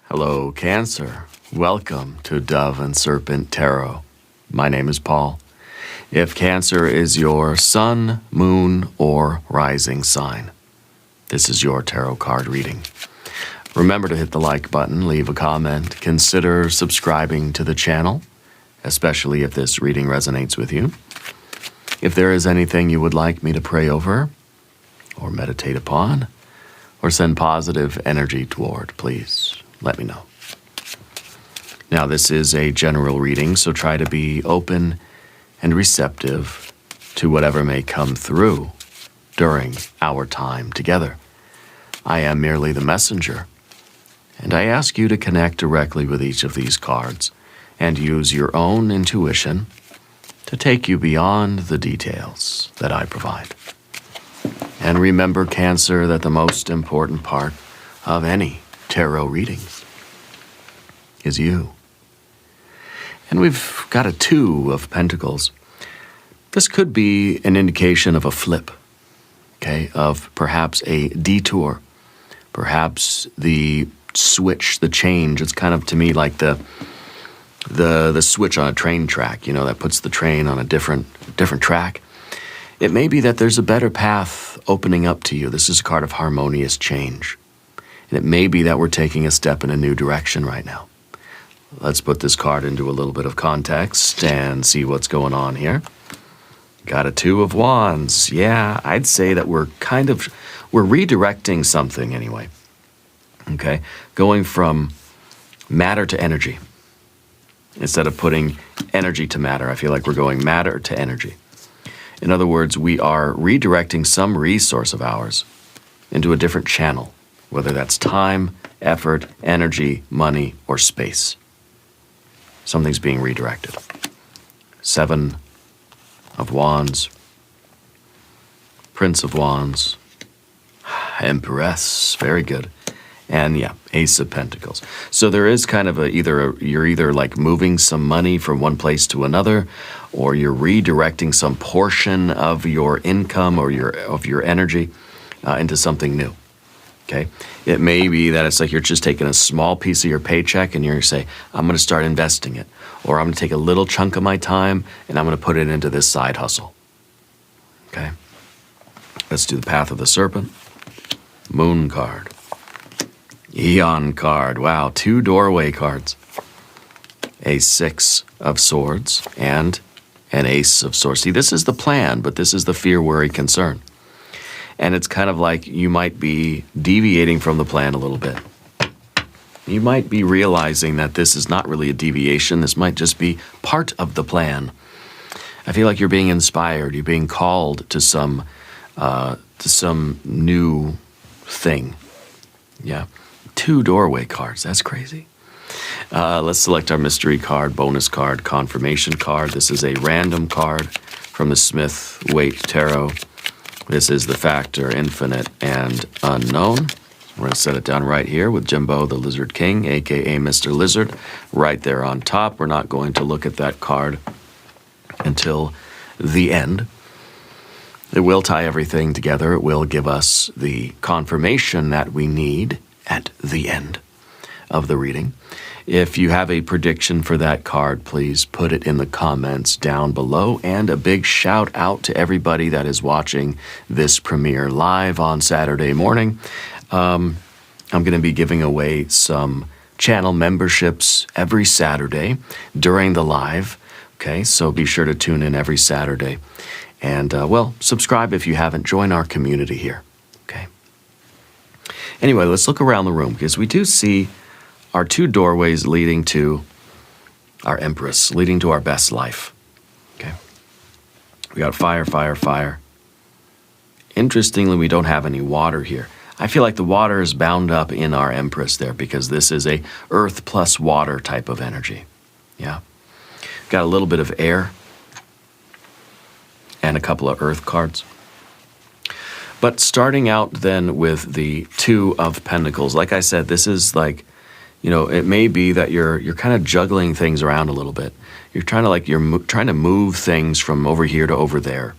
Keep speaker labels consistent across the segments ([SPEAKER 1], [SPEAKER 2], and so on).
[SPEAKER 1] Hello, Cancer. Welcome to Dove and Serpent Tarot. My name is Paul. If Cancer is your sun, moon, or rising sign, this is your tarot card reading. Remember to hit the like button, leave a comment, consider subscribing to the channel, especially if this reading resonates with you. If there is anything you would like me to pray over, or meditate upon, or send positive energy toward, please let me know. Now, this is a general reading, so try to be open and receptive to whatever may come through during our time together. I am merely the messenger, and I ask you to connect directly with each of these cards and use your own intuition to take you beyond the details that I provide. And remember, Cancer, that the most important part of any tarot reading is you. And we've got a Two of Pentacles. This could be an indication of a flip, okay, of perhaps a detour, perhaps the switch, the change. It's kind of, to me, like the switch on a train track, you know, that puts the train on a different track. It may be that there's a better path opening up to you. This is a card of harmonious change. And it may be that we're taking a step in a new direction right now. Let's put this card into a little bit of context and see what's going on here. Got a Two of Wands. Yeah, I'd say that we're redirecting something anyway. Okay, going from matter to energy. Instead of putting energy to matter, I feel like we're going matter to energy. In other words, we are redirecting some resource of ours into a different channel, whether that's time, effort, energy, money, or space. Something's being redirected. Seven of Wands, Prince of Wands, Empress, very good. And yeah, Ace of Pentacles. So there is kind of you're either like moving some money from one place to another, or you're redirecting some portion of your income or your energy into something new. Okay? It may be that it's like you're just taking a small piece of your paycheck and you're going to say, I'm going to start investing it. Or I'm going to take a little chunk of my time and I'm going to put it into this side hustle. Okay? Let's do the Path of the Serpent. Moon card. Eon card. Wow, two doorway cards. A Six of Swords and an Ace of Swords. See, this is the plan, but this is the fear, worry, concern. And it's kind of like you might be deviating from the plan a little bit. You might be realizing that this is not really a deviation. This might just be part of the plan. I feel like you're being inspired. You're being called to some new thing. Yeah. Two doorway cards. That's crazy. Let's select our mystery card, bonus card, confirmation card. This is a random card from the Smith-Waite Tarot. This is the Factor, Infinite, and Unknown. We're going to set it down right here with Jimbo, the Lizard King, a.k.a. Mr. Lizard, right there on top. We're not going to look at that card until the end. It will tie everything together. It will give us the confirmation that we need at the end of the reading. If you have a prediction for that card, please put it in the comments down below. And a big shout out to everybody that is watching this premiere live on Saturday morning. I'm going to be giving away some channel memberships every Saturday during the live. Okay, so be sure to tune in every Saturday. And, well, subscribe if you haven't. Join our community here. Okay. Anyway, let's look around the room because we do see our two doorways leading to our Empress, leading to our best life. Okay. We got fire, fire, fire. Interestingly, we don't have any water here. I feel like the water is bound up in our Empress there because this is a earth plus water type of energy. Yeah. Got a little bit of air and a couple of earth cards. But starting out then with the Two of Pentacles, like I said, this is like, you know, it may be that you're kind of juggling things around a little bit. You're trying to move things from over here to over there.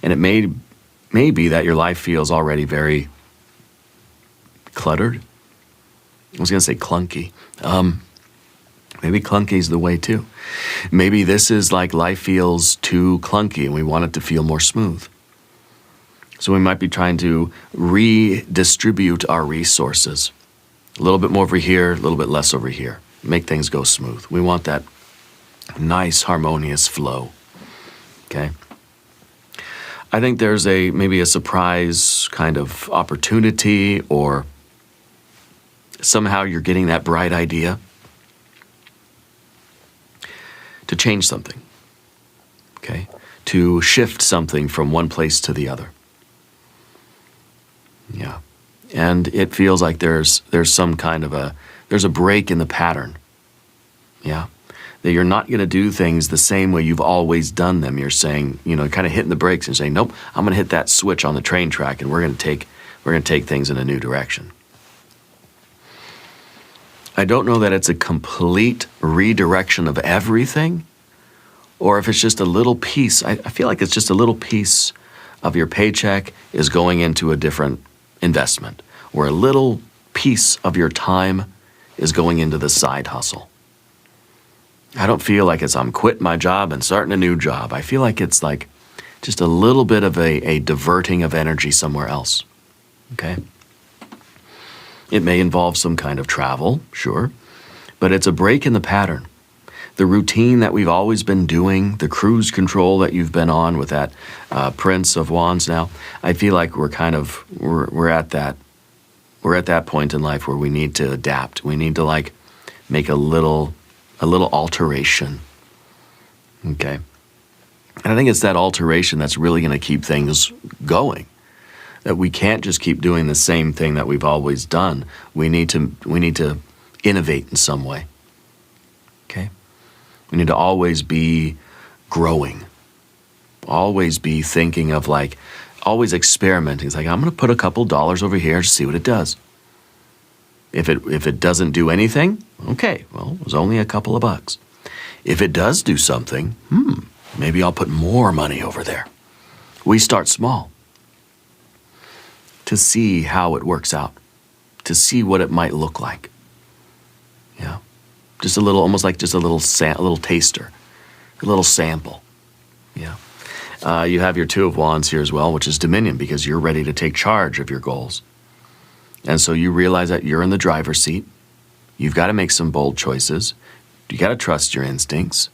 [SPEAKER 1] And it may be that your life feels already very cluttered. I was going to say clunky. Maybe clunky is the way too. Maybe this is like life feels too clunky and we want it to feel more smooth. So we might be trying to redistribute our resources. A little bit more over here, a little bit less over here. Make things go smooth. We want that nice, harmonious flow. Okay? I think there's maybe a surprise kind of opportunity, or somehow you're getting that bright idea to change something. Okay? To shift something from one place to the other. Yeah. And it feels like there's some kind of there's a break in the pattern. Yeah. That you're not going to do things the same way you've always done them. You're saying, kind of hitting the brakes and saying, nope, I'm going to hit that switch on the train track and we're going to take things in a new direction. I don't know that it's a complete redirection of everything, or if it's just a little piece. I feel like it's just a little piece of your paycheck is going into a different investment, or a little piece of your time is going into the side hustle. I don't feel like I'm quitting my job and starting a new job. I feel like it's like just a little bit of a diverting of energy somewhere else. Okay? It may involve some kind of travel, sure, but it's a break in the pattern. The routine that we've always been doing, the cruise control that you've been on with that Prince of Wands now, I feel like we're at that point in life where we need to adapt. We need to make a little alteration. Okay? And I think it's that alteration that's really going to keep things going. That we can't just keep doing the same thing that we've always done. We need to innovate in some way. Okay? We need to always be growing. Always be thinking of always experimenting. It's like, I'm going to put a couple dollars over here to see what it does. If it doesn't do anything, okay, well, it was only a couple of bucks. If it does do something, maybe I'll put more money over there. We start small to see how it works out, to see what it might look like. Yeah. Just a little, almost like just a little taster, a little sample. Yeah. You have your Two of Wands here as well, which is Dominion, because you're ready to take charge of your goals. And so you realize that you're in the driver's seat. You've got to make some bold choices. You got to trust your instincts.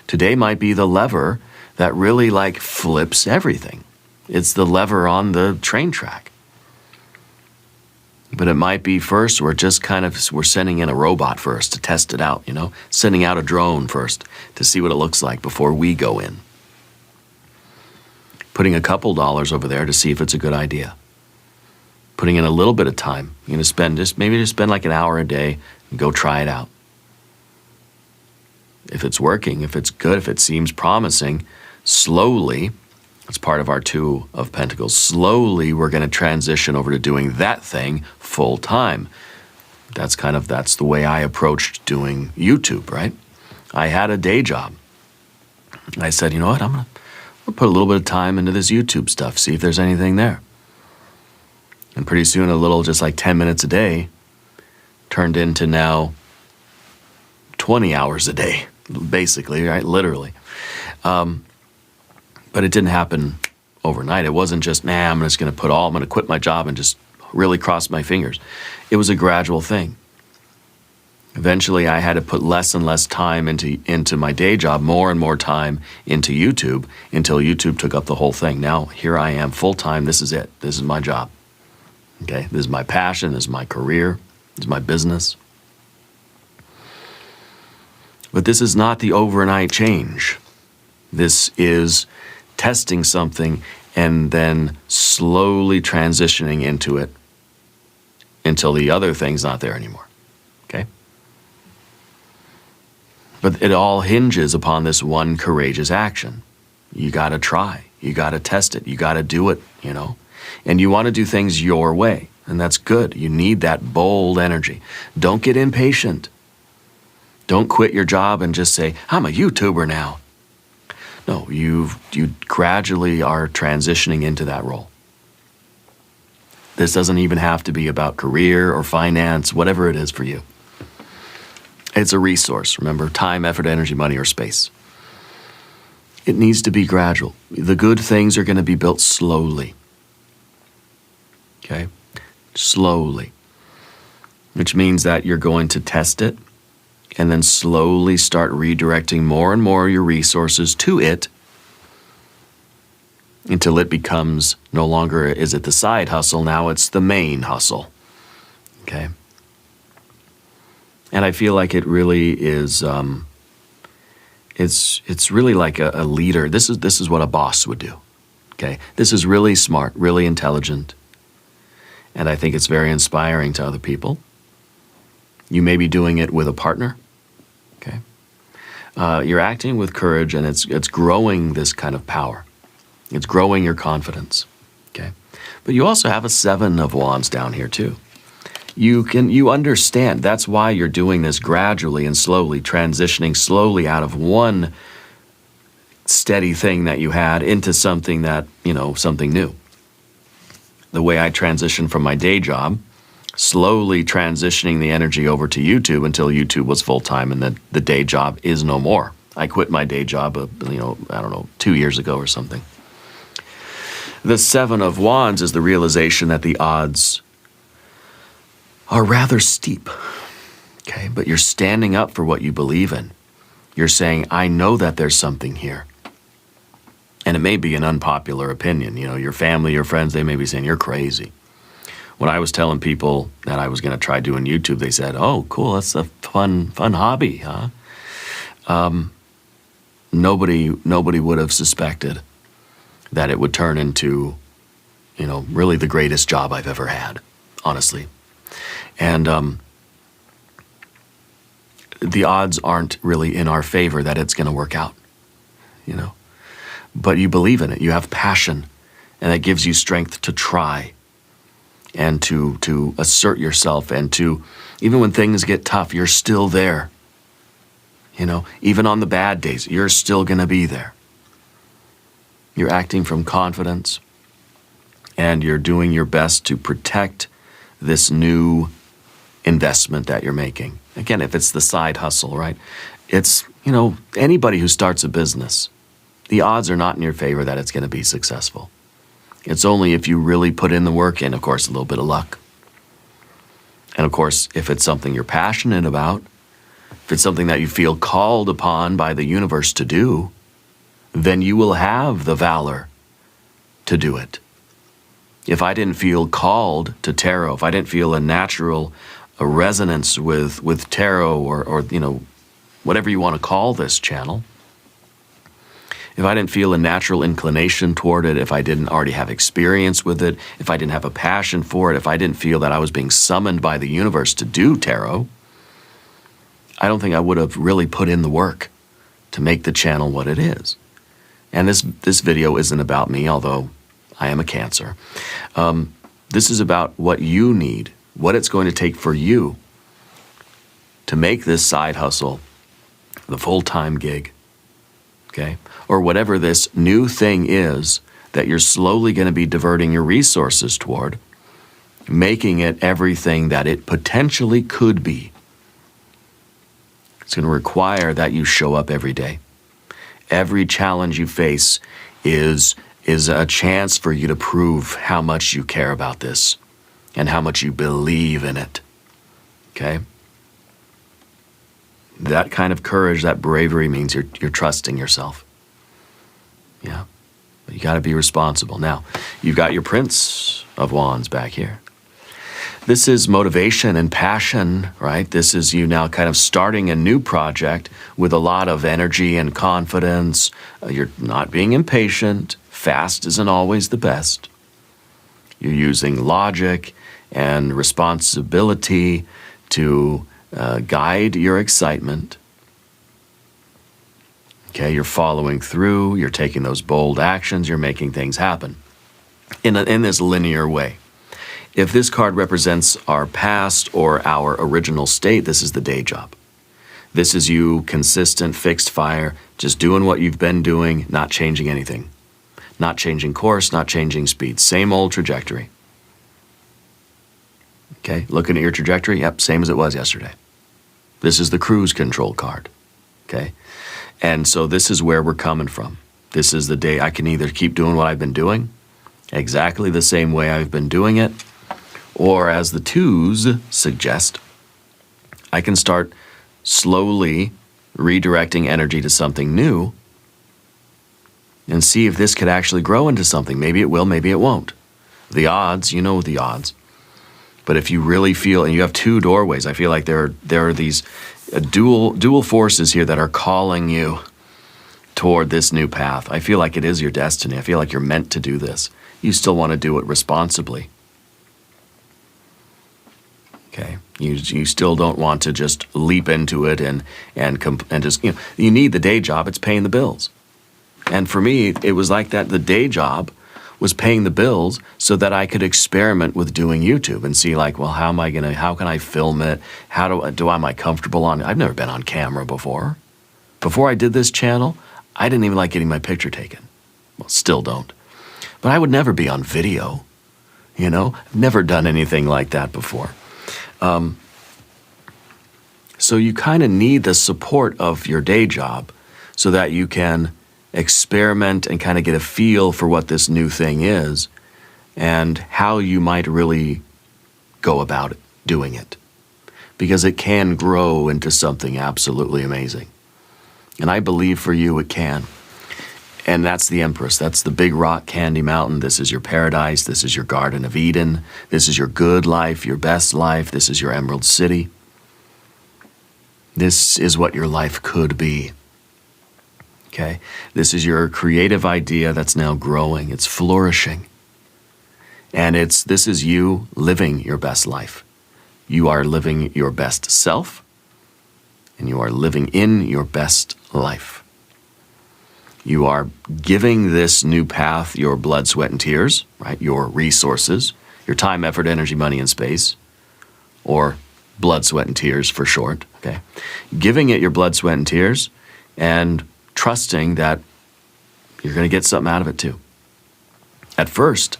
[SPEAKER 1] Today might be the lever that really flips everything. It's the lever on the train track. But it might be first, we're sending in a robot first to test it out, sending out a drone first to see what it looks like before we go in. Putting a couple dollars over there to see if it's a good idea. Putting in a little bit of time. You're going to spend like an hour a day and go try it out. If it's working, if it's good, if it seems promising, slowly, it's part of our Two of Pentacles, slowly we're going to transition over to doing that thing full time. That's the way I approached doing YouTube, right? I had a day job. I said, you know what, I'm going to put a little bit of time into this YouTube stuff, see if there's anything there. And pretty soon a little, just 10 minutes a day, turned into now 20 hours a day, basically, right? Literally. But it didn't happen overnight. It wasn't just, I'm going to quit my job and just really cross my fingers. It was a gradual thing. Eventually, I had to put less and less time into my day job, more and more time into YouTube, until YouTube took up the whole thing. Now, here I am, full time. This is it. This is my job. Okay? This is my passion. This is my career. This is my business. But this is not the overnight change. This is testing something and then slowly transitioning into it until the other thing's not there anymore. Okay? But it all hinges upon this one courageous action. You got to try. You got to test it. You got to do it, And you want to do things your way, and that's good. You need that bold energy. Don't get impatient. Don't quit your job and just say, I'm a YouTuber now. No, you gradually are transitioning into that role. This doesn't even have to be about career or finance, whatever it is for you. It's a resource. Remember, time, effort, energy, money, or space. It needs to be gradual. The good things are going to be built slowly. Okay? Slowly. Which means that you're going to test it and then slowly start redirecting more and more of your resources to it until it becomes no longer is it the side hustle, now it's the main hustle. Okay? And I feel like it really is, it's really like a leader. This is what a boss would do. Okay? This is really smart, really intelligent. And I think it's very inspiring to other people. You may be doing it with a partner. Okay? You're acting with courage, and it's growing this kind of power. It's growing your confidence. Okay? But you also have a 7 of Wands down here too. You understand. That's why you're doing this gradually and slowly, transitioning slowly out of one steady thing that you had into something that, something new. The way I transitioned from my day job, slowly transitioning the energy over to YouTube until YouTube was full-time and the day job is no more. I quit my day job, 2 years ago or something. The 7 of Wands is the realization that the odds are rather steep, okay? But you're standing up for what you believe in. You're saying, I know that there's something here. And it may be an unpopular opinion. Your family, your friends, they may be saying, you're crazy. When I was telling people that I was going to try doing YouTube, they said, oh, cool, that's a fun hobby, huh? Nobody would have suspected that it would turn into, really the greatest job I've ever had, honestly. And the odds aren't really in our favor that it's going to work out, But you believe in it. You have passion, and that gives you strength to try and to assert yourself, and to, even when things get tough, you're still there. Even on the bad days, you're still going to be there. You're acting from confidence, and you're doing your best to protect this new investment that you're making. Again, if it's the side hustle, right? It's, anybody who starts a business, the odds are not in your favor that it's going to be successful. It's only if you really put in the work and, of course, a little bit of luck. And, of course, if it's something you're passionate about, if it's something that you feel called upon by the universe to do, then you will have the valor to do it. If I didn't feel called to tarot, if I didn't feel a resonance with tarot or whatever you want to call this channel, if I didn't feel a natural inclination toward it, if I didn't already have experience with it, if I didn't have a passion for it, if I didn't feel that I was being summoned by the universe to do tarot, I don't think I would have really put in the work to make the channel what it is. And this video isn't about me, although I am a Cancer. This is about what you need, what it's going to take for you to make this side hustle the full-time gig, okay? Or whatever this new thing is that you're slowly going to be diverting your resources toward, making it everything that it potentially could be. It's going to require that you show up every day. Every challenge you face is a chance for you to prove how much you care about this and how much you believe in it, okay? That kind of courage, that bravery means you're trusting yourself. Yeah, but you got to be responsible. Now, you've got your Prince of Wands back here. This is motivation and passion, right? This is you now kind of starting a new project with a lot of energy and confidence. You're not being impatient. Fast isn't always the best. You're using logic and responsibility to guide your excitement. Okay, you're following through, you're taking those bold actions, you're making things happen in this linear way. If this card represents our past or our original state, this is the day job. This is you, consistent, fixed fire, just doing what you've been doing, not changing anything. Not changing course, not changing speed. Same old trajectory. Okay, looking at your trajectory, yep, same as it was yesterday. This is the cruise control card. Okay, and so this is where we're coming from. This is the day I can either keep doing what I've been doing, exactly the same way I've been doing it, or as the twos suggest, I can start slowly redirecting energy to something new and see if this could actually grow into something. Maybe it will, maybe it won't. The odds, you know the odds. But if you really feel, and you have two doorways, I feel like there are these dual forces here that are calling you toward this new path. I feel like it is your destiny. I feel like you're meant to do this. You still want to do it responsibly. Okay, you still don't want to just leap into it and just, you need the day job. It's paying the bills. And for me, it was like that. The day job was paying the bills so that I could experiment with doing YouTube and see like, well, how can I film it? Am I comfortable on it? I've never been on camera before. Before I did this channel, I didn't even like getting my picture taken. Well, still don't. But I would never be on video. I've never done anything like that before. So you kind of need the support of your day job so that you can experiment and kind of get a feel for what this new thing is and how you might really go about it, doing it. Because it can grow into something absolutely amazing. And I believe for you it can. And that's the Empress. That's the big rock candy mountain. This is your paradise. This is your Garden of Eden. This is your good life, your best life. This is your Emerald City. This is what your life could be. Okay? This is your creative idea that's now growing. It's flourishing. And this is you living your best life. You are living your best self, and you are living in your best life. You are giving this new path your blood, sweat, and tears, right? Your resources, your time, effort, energy, money, and space, or blood, sweat, and tears for short, okay? Giving it your blood, sweat, and tears, and trusting that you're going to get something out of it too. At first,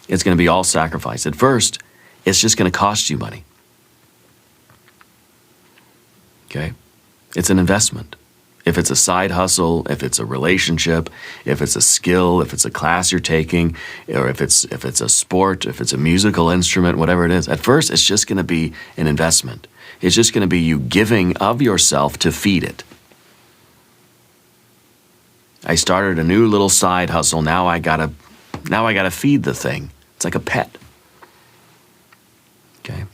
[SPEAKER 1] it's going to be all sacrifice. At first, it's just going to cost you money. Okay? It's an investment. If it's a side hustle, if it's a relationship, if it's a skill, if it's a class you're taking, or if it's a sport, if it's a musical instrument, whatever it is, at first it's just going to be an investment. It's just going to be you giving of yourself to feed it. I started a new little side hustle. Now I gotta feed the thing. It's like a pet. Okay?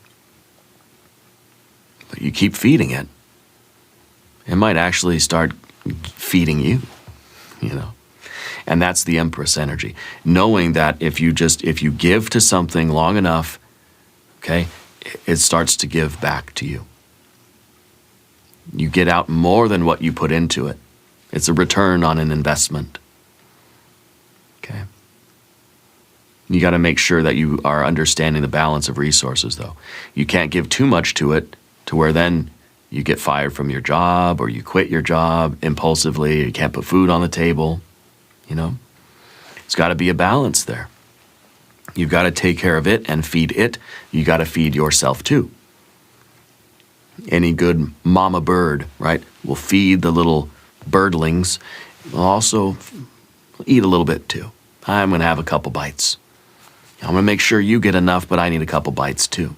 [SPEAKER 1] But you keep feeding it. It might actually start feeding you, And that's the Empress energy. Knowing that if you give to something long enough, okay, it starts to give back to you. You get out more than what you put into it. It's a return on an investment. Okay? You got to make sure that you are understanding the balance of resources, though. You can't give too much to it to where then you get fired from your job or you quit your job impulsively. You can't put food on the table, It's got to be a balance there. You've got to take care of it and feed it. You got to feed yourself too. Any good mama bird, right, will feed the little birdlings. Will also eat a little bit too. I'm going to have a couple bites. I'm going to make sure you get enough, but I need a couple bites too.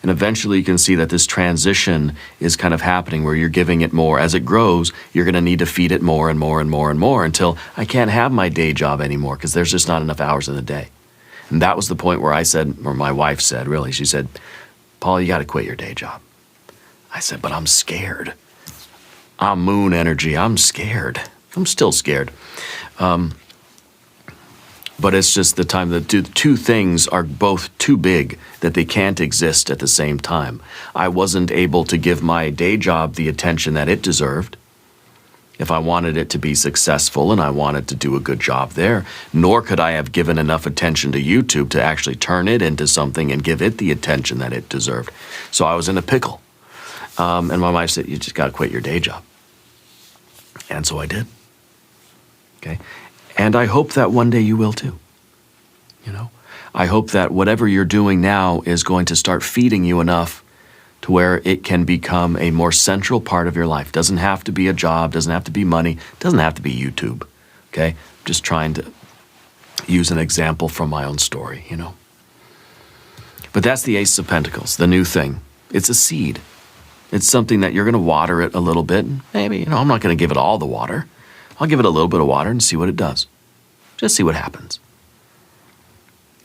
[SPEAKER 1] And eventually you can see that this transition is kind of happening where you're giving it more. As it grows, you're going to need to feed it more and more and more and more until I can't have my day job anymore because there's just not enough hours in the day. And that was the point where I said, or my wife said, really, she said, Paul, you got to quit your day job. I said, but I'm scared. I'm moon energy. I'm scared. I'm still scared. But it's just the time that two things are both too big that they can't exist at the same time. I wasn't able to give my day job the attention that it deserved if I wanted it to be successful and I wanted to do a good job there, nor could I have given enough attention to YouTube to actually turn it into something and give it the attention that it deserved. So I was in a pickle. And my wife said, you just got to quit your day job. And so I did. Okay? And I hope that one day you will too. I hope that whatever you're doing now is going to start feeding you enough to where it can become a more central part of your life. Doesn't have to be a job, doesn't have to be money, doesn't have to be YouTube, okay? Just trying to use an example from my own story, you know? But that's the Ace of Pentacles, the new thing. It's a seed. It's something that you're going to water it a little bit. Maybe, you know, I'm not going to give it all the water. I'll give it a little bit of water and see what it does. Just see what happens.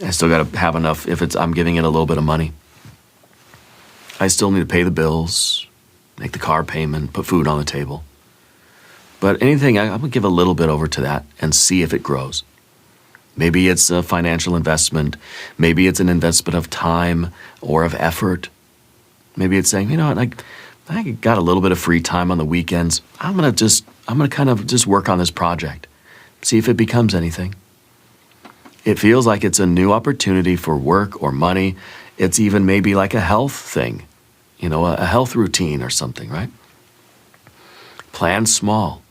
[SPEAKER 1] I still got to have enough if I'm giving it a little bit of money. I still need to pay the bills, make the car payment, put food on the table. But anything, I'm going to give a little bit over to that and see if it grows. Maybe it's a financial investment. Maybe it's an investment of time or of effort. Maybe it's saying, you know what, I got a little bit of free time on the weekends. I'm going to kind of just work on this project, see if it becomes anything. It feels like it's a new opportunity for work or money. It's even maybe like a health thing, you know, a health routine or something, right? Plan small.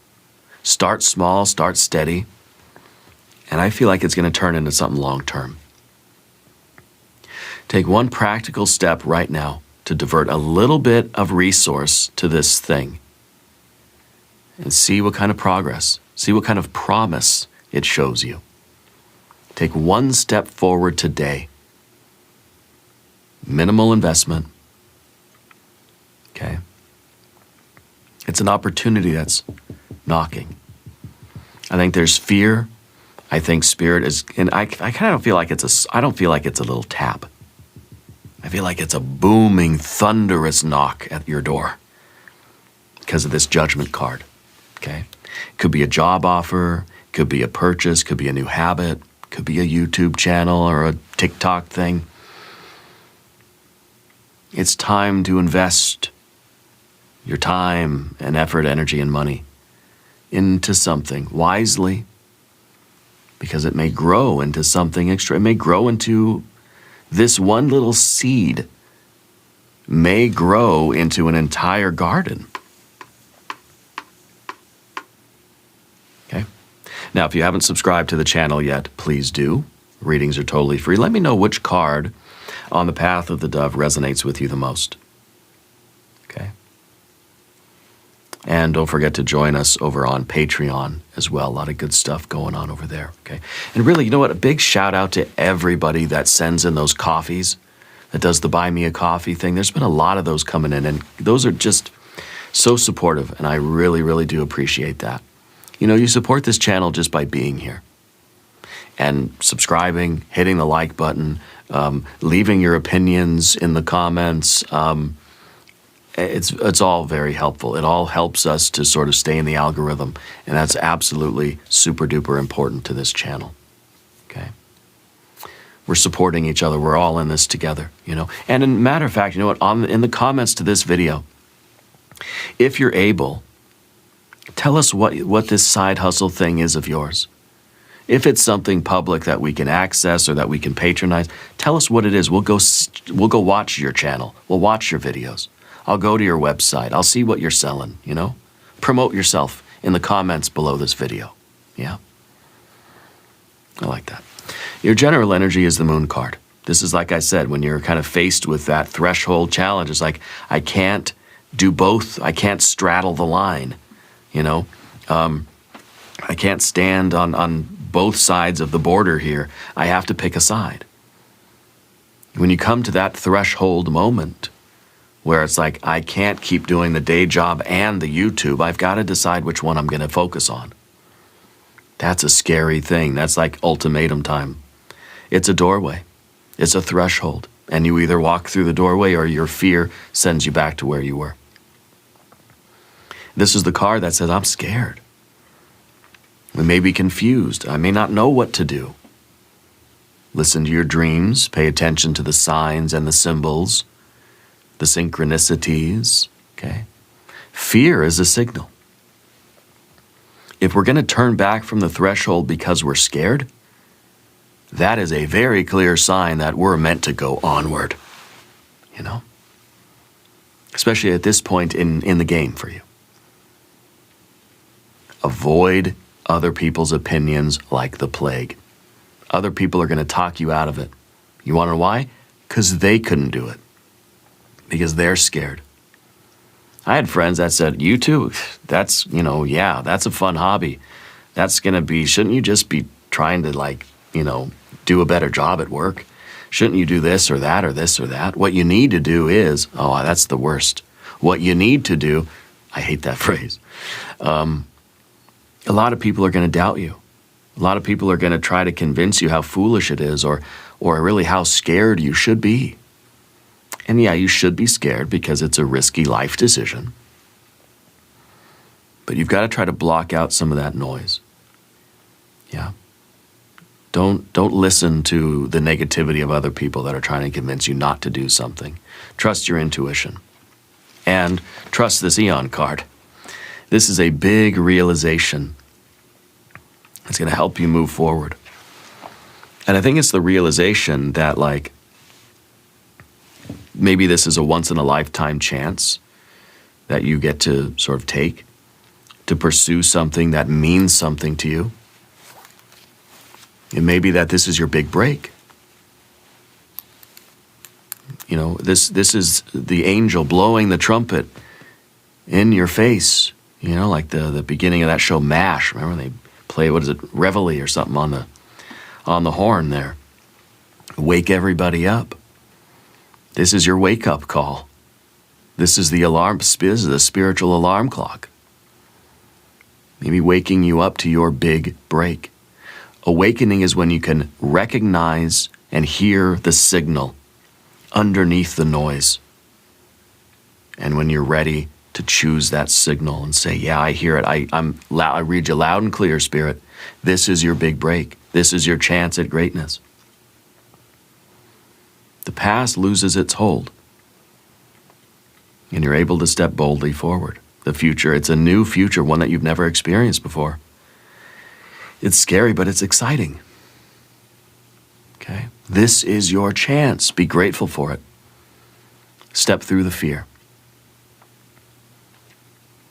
[SPEAKER 1] Start small, start steady. And I feel like it's going to turn into something long-term. Take one practical step right now to divert a little bit of resource to this thing. And see what kind of progress, see what kind of promise it shows you. Take one step forward today. Minimal investment. Okay? It's an opportunity that's knocking. I think there's fear. I think spirit is, and I kind of feel like I don't feel like it's a little tap. I feel like it's a booming, thunderous knock at your door because of this judgment card. Okay? Could be a job offer, could be a purchase, could be a new habit, could be a YouTube channel or a TikTok thing. It's time to invest your time and effort, energy, and money into something wisely, because it may grow into something extra. It may grow into this one little seed, may grow into an entire garden. Okay? Now, if you haven't subscribed to the channel yet, please do. Readings are totally free. Let me know which card on the path of the dove resonates with you the most. Okay? And don't forget to join us over on Patreon as well. A lot of good stuff going on over there. Okay? And really, you know what? A big shout out to everybody that sends in those coffees, that does the Buy Me a Coffee thing. There's been a lot of those coming in, and those are just so supportive, and I really, really do appreciate that. You know, you support this channel just by being here and subscribing, hitting the like button, leaving your opinions in the comments. It's all very helpful. It all helps us to sort of stay in the algorithm, and that's absolutely super duper important to this channel. Okay? We're supporting each other. We're all in this together, you know. And in matter of fact, you know what? In the comments to this video, if you're able, tell us what this side hustle thing is of yours. If it's something public that we can access or that we can patronize, tell us what it is. We'll go watch your channel. We'll watch your videos. I'll go to your website. I'll see what you're selling, you know? Promote yourself in the comments below this video. Yeah? I like that. Your general energy is the Moon card. This is, like I said, when you're kind of faced with that threshold challenge, it's like, I can't do both. I can't straddle the line, you know? I can't stand on both sides of the border here. I have to pick a side. When you come to that threshold moment where it's like, I can't keep doing the day job and the YouTube, I've got to decide which one I'm going to focus on. That's a scary thing. That's like ultimatum time. It's a doorway. It's a threshold. And you either walk through the doorway or your fear sends you back to where you were. This is the card that says, I'm scared. We may be confused. I may not know what to do. Listen to your dreams. Pay attention to the signs and the symbols, the synchronicities. Okay? Fear is a signal. If we're going to turn back from the threshold because we're scared, that is a very clear sign that we're meant to go onward. You know? Especially at this point in the game for you. Avoid other people's opinions like the plague. Other people are going to talk you out of it. You want to know why? Because they couldn't do it. Because they're scared. I had friends that said, you too, that's, yeah, that's a fun hobby. That's going to be, shouldn't you just be trying to do a better job at work? Shouldn't you do this or that or this or that? What you need to do is, that's the worst. What you need to do, I hate that phrase. A lot of people are going to doubt you. A lot of people are going to try to convince you how foolish it is or really how scared you should be. And yeah, you should be scared because it's a risky life decision. But you've got to try to block out some of that noise. Yeah. Don't listen to the negativity of other people that are trying to convince you not to do something. Trust your intuition. And trust this Eon card. This is a big realization. It's going to help you move forward. And I think it's the realization that maybe this is a once-in-a-lifetime chance that you get to sort of take to pursue something that means something to you. It may be that this is your big break. This is the angel blowing the trumpet in your face, like the beginning of that show MASH. Remember they play, Reveille or something on the horn there. Wake everybody up. This is your wake-up call. This is the alarm, this is the spiritual alarm clock. Maybe waking you up to your big break. Awakening is when you can recognize and hear the signal underneath the noise. And when you're ready to choose that signal and say, yeah, I hear it. I read you loud and clear, Spirit. This is your big break. This is your chance at greatness. The past loses its hold. And you're able to step boldly forward. The future, it's a new future, one that you've never experienced before. It's scary, but it's exciting. Okay? This is your chance. Be grateful for it. Step through the fear.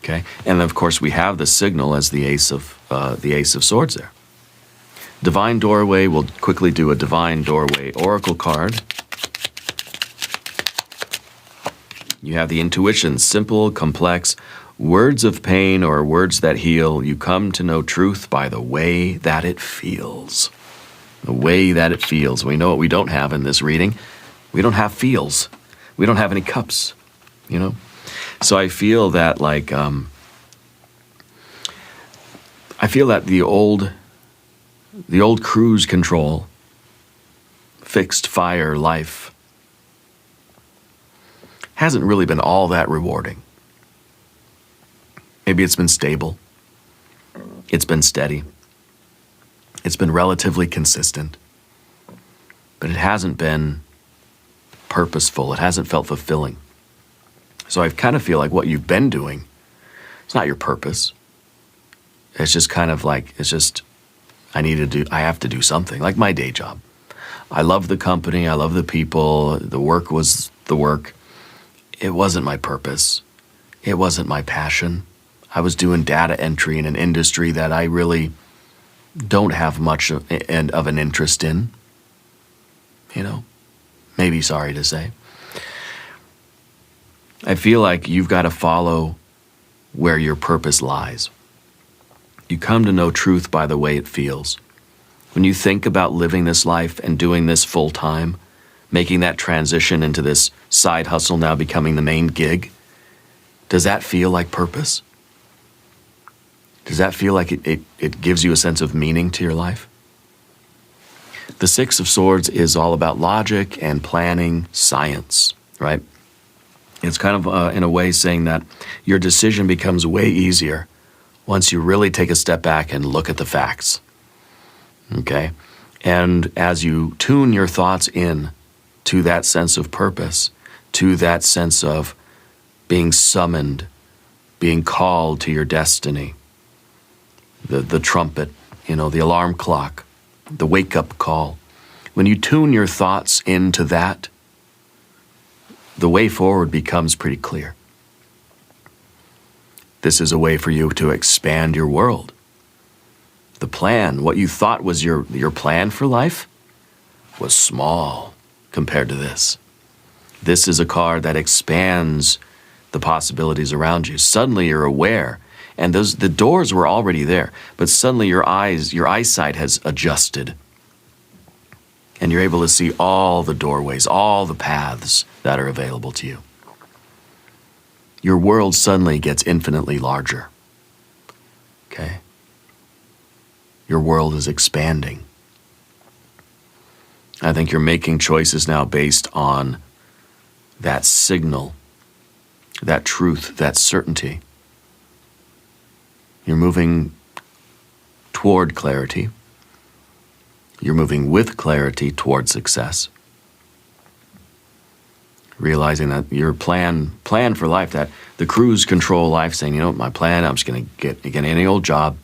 [SPEAKER 1] Okay? And of course, we have the signal as the Ace of Swords there. Divine Doorway, we'll quickly do a Divine Doorway Oracle card. You have the intuition, simple, complex, words of pain or words that heal. You come to know truth by the way that it feels. The way that it feels. We know what we don't have in this reading. We don't have feels. We don't have any cups, So I feel that I feel that the old cruise control, fixed fire life hasn't really been all that rewarding. Maybe it's been stable. It's been steady. It's been relatively consistent. But it hasn't been purposeful. It hasn't felt fulfilling. So I kind of feel like what you've been doing, it's not your purpose. It's just kind of like, I have to do something, like my day job. I love the company. I love the people. The work was the work. It wasn't my purpose. It wasn't my passion. I was doing data entry in an industry that I really don't have much of an interest in. Maybe sorry to say. I feel like you've got to follow where your purpose lies. You come to know truth by the way it feels. When you think about living this life and doing this full time, making that transition into this side hustle now becoming the main gig, does that feel like purpose? Does that feel like it gives you a sense of meaning to your life? The Six of Swords is all about logic and planning, science, right? It's kind of, in a way, saying that your decision becomes way easier once you really take a step back and look at the facts, okay? And as you tune your thoughts in to that sense of purpose, to that sense of being summoned, being called to your destiny, the trumpet, the alarm clock, the wake-up call. When you tune your thoughts into that, the way forward becomes pretty clear. This is a way for you to expand your world. The plan, what you thought was your plan for life, was small. compared to this. This is a card that expands the possibilities around you. Suddenly you're aware, and the doors were already there, but suddenly your eyesight has adjusted. And you're able to see all the doorways, all the paths that are available to you. Your world suddenly gets infinitely larger. Okay? Your world is expanding. I think you're making choices now based on that signal, that truth, that certainty. You're moving toward clarity. You're moving with clarity toward success. Realizing that your plan for life, that the cruise control life, saying, you know, my plan, I'm just going to get any old job,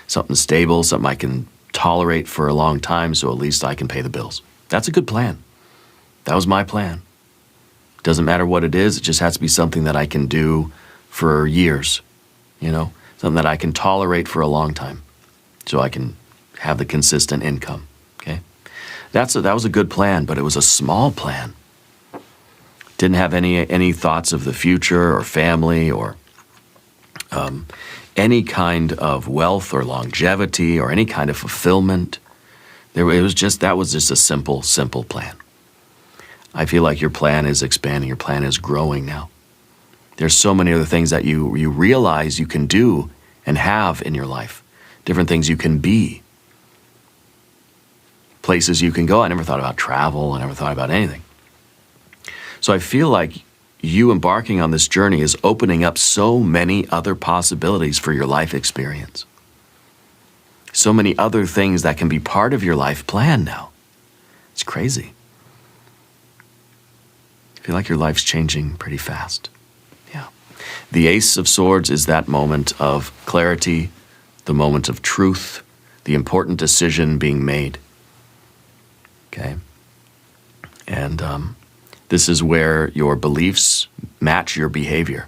[SPEAKER 1] something stable, something I can tolerate for a long time so at least I can pay the bills. That's a good plan. That was my plan. Doesn't matter what it is, it just has to be something that I can do for years, you know, something that I can tolerate for a long time so I can have the consistent income, okay? That was a good plan, but it was a small plan. Didn't have any thoughts of the future or family or any kind of wealth or longevity or any kind of fulfillment. That was just a simple plan. I feel like your plan is expanding, your plan is growing now. There's so many other things that you realize you can do and have in your life. Different things you can be. Places you can go. I never thought about travel, I never thought about anything. So I feel like you embarking on this journey is opening up so many other possibilities for your life experience. So many other things that can be part of your life plan now. It's crazy. I feel like your life's changing pretty fast. Yeah. The Ace of Swords is that moment of clarity, the moment of truth, the important decision being made. Okay? And this is where your beliefs match your behavior.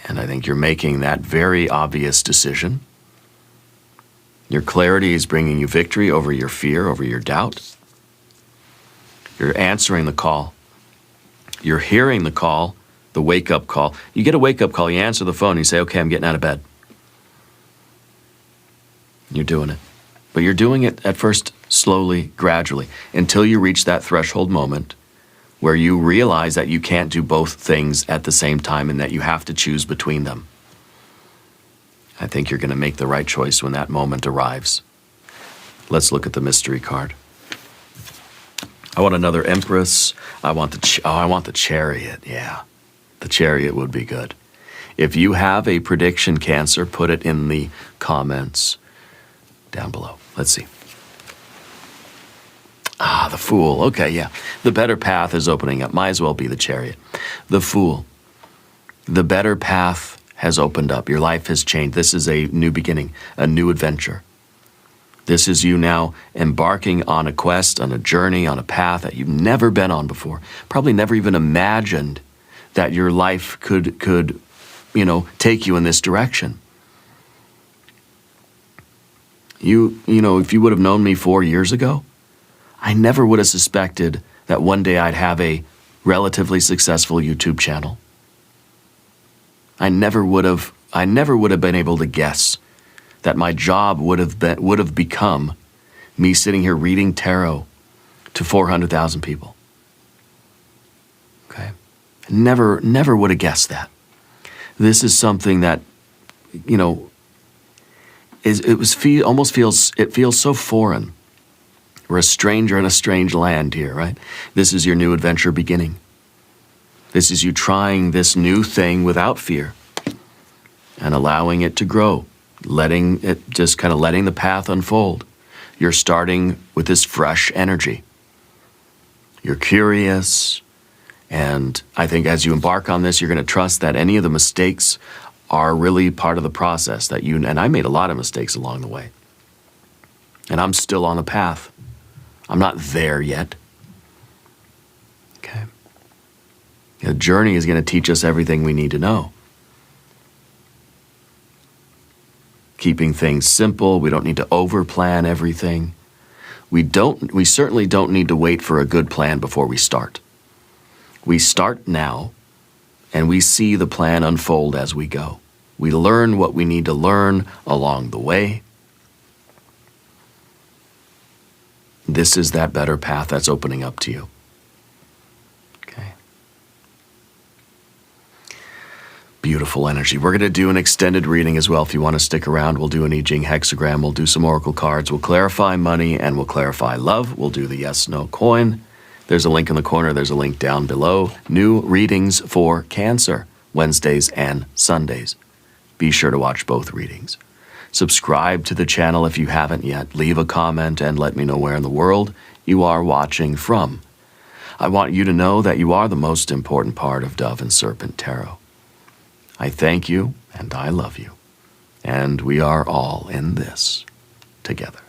[SPEAKER 1] And I think you're making that very obvious decision. Your clarity is bringing you victory over your fear, over your doubt. You're answering the call. You're hearing the call, the wake-up call. You get a wake-up call, you answer the phone, you say, okay, I'm getting out of bed. You're doing it. But you're doing it at first slowly, gradually, until you reach that threshold moment where you realize that you can't do both things at the same time and that you have to choose between them. I think you're going to make the right choice when that moment arrives. Let's look at the mystery card. I want another Empress. I want the Chariot. Yeah, the Chariot would be good. If you have a prediction, Cancer, put it in the comments down below. Let's see. The Fool. Okay, yeah. The better path is opening up. Might as well be the Chariot. The Fool. The better path has opened up. Your life has changed. This is a new beginning, a new adventure. This is you now embarking on a quest, on a journey, on a path that you've never been on before. Probably never even imagined that your life could take you in this direction. You know, if you would have known me 4 years ago, I never would have suspected that one day I'd have a relatively successful YouTube channel. I never would have been able to guess that my job would have become me sitting here reading tarot to 400,000 people. Okay? Never would have guessed that. This is something that, it feels so foreign. We're a stranger in a strange land here, right? This is your new adventure beginning. This is you trying this new thing without fear and allowing it to grow, letting the path unfold. You're starting with this fresh energy. You're curious, and I think as you embark on this, you're going to trust that any of the mistakes are really part of the process and I made a lot of mistakes along the way. And I'm still on the path. I'm not there yet. Okay. The journey is going to teach us everything we need to know. Keeping things simple. We don't need to overplan everything. We certainly don't need to wait for a good plan before we start. We start now, and we see the plan unfold as we go. We learn what we need to learn along the way. This is that better path that's opening up to you. Okay. Beautiful energy. We're going to do an extended reading as well. If you want to stick around, we'll do an I Ching hexagram. We'll do some oracle cards. We'll clarify money and we'll clarify love. We'll do the yes/no coin. There's a link in the corner. There's a link down below. New readings for Cancer, Wednesdays and Sundays. Be sure to watch both readings. Subscribe to the channel if you haven't yet. Leave a comment and let me know where in the world you are watching from. I want you to know that you are the most important part of Dove and Serpent Tarot. I thank you and I love you. And we are all in this together.